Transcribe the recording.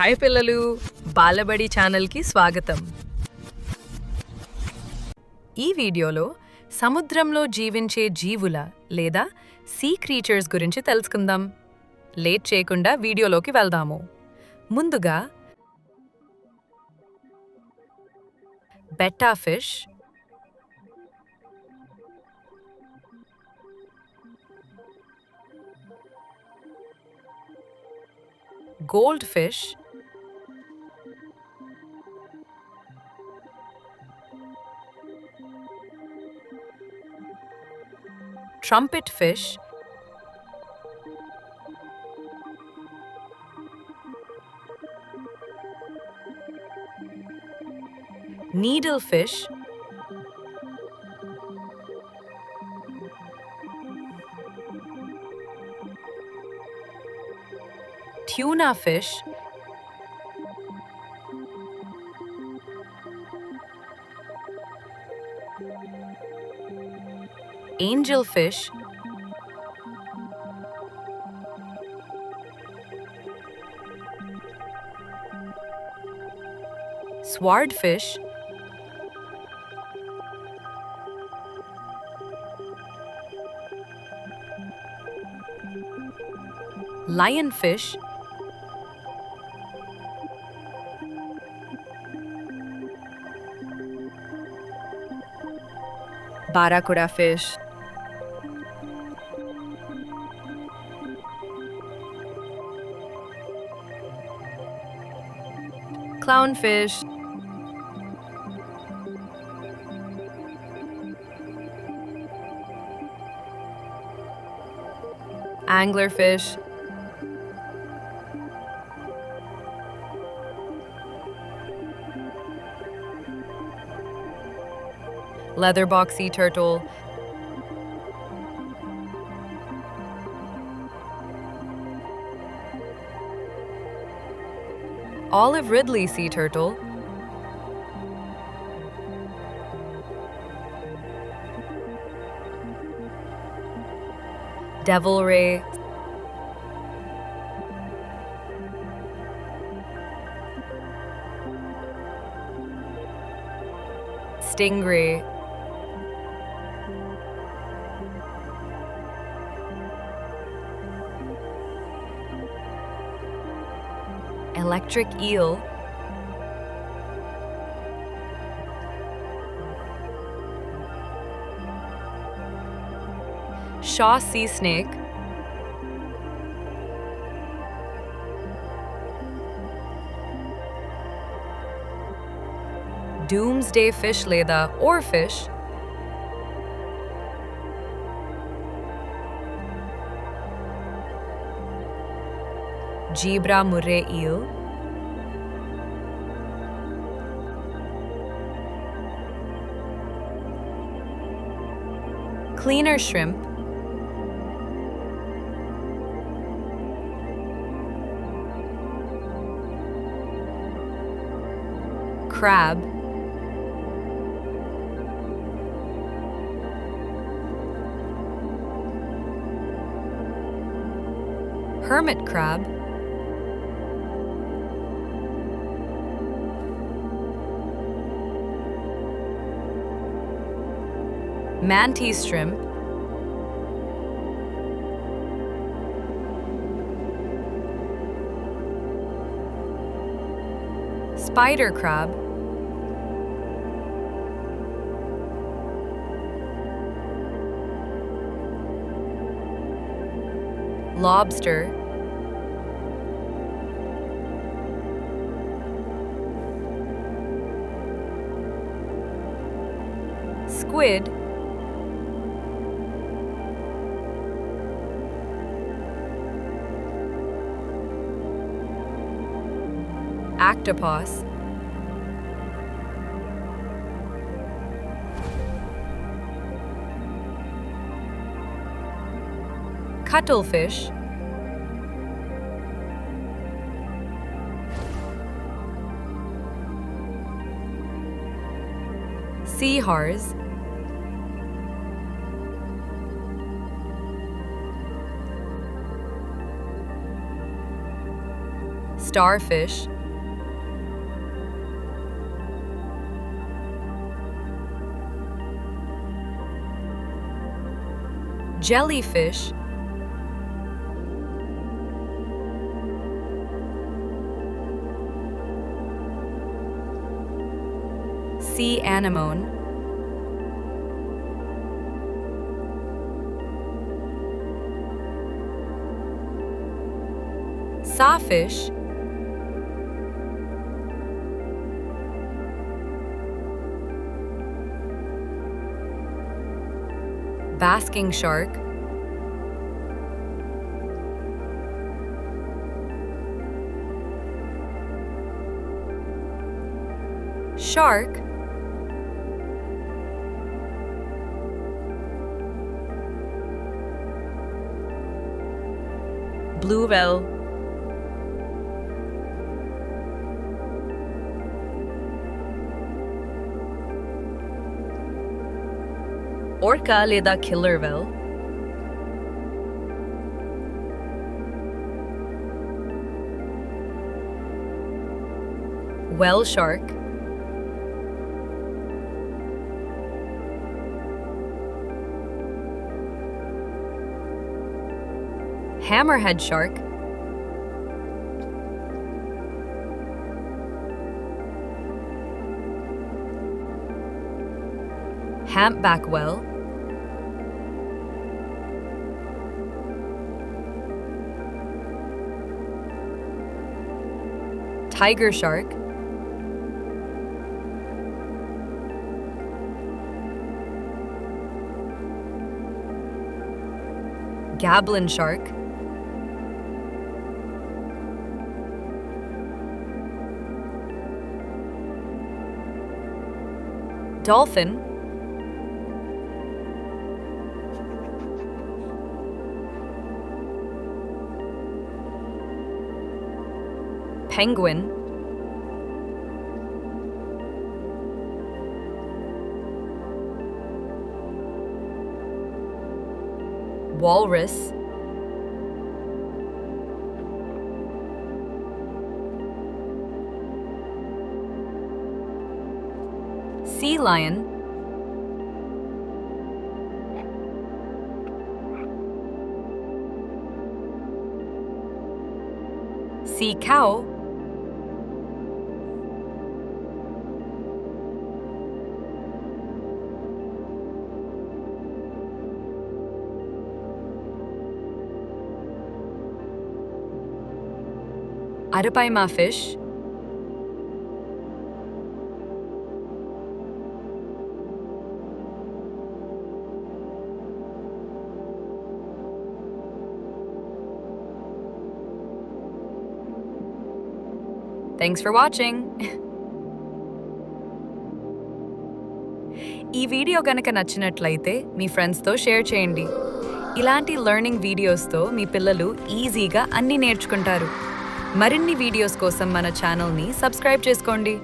Hi పిల్లలు, బాలబడి ఛానల్కి స్వాగతం. ఈ వీడియోలో సముద్రంలో జీవించే జీవుల లేదా సీ క్రీచర్స్ గురించి తెలుసుకుందాం. లేట్ చేయకుండా వీడియోలోకి వెళ్దాము. ముందుగా betta fish, gold fish, trumpet fish, needle fish, tuna fish, angel fish, sword fish, lion fish, barracuda fish, clownfish, anglerfish, leatherbox sea turtle, olive ridley sea turtle, devil ray, stingray, electric eel, Shaw sea snake, doomsday fish లేదా oarfish, zebra Murray eel, cleaner shrimp, crab, hermit crab, mantis shrimp, spider crab, lobster, squid, octopus, cuttlefish, seahorse, starfish, jellyfish, sea anemone, sawfish, basking shark, shark, blue whale, orca లేదా killer whale, whale shark, hammerhead shark, humpback whale, tiger shark, gablin shark, dolphin, penguin, walrus, sea lion, sea cow, arapaima fish, Thanks for watching! ఈ video గనక నచ్చినట్లయితే మీ ఫ్రెండ్స్తో share చేయండి. ఇలాంటి learning వీడియోస్తో మీ పిల్లలు ఈజీగా అన్నీ నేర్చుకుంటారు. మరిన్ని వీడియోస్ కోసం మన ఛానల్ని సబ్స్క్రైబ్ చేసుకోండి.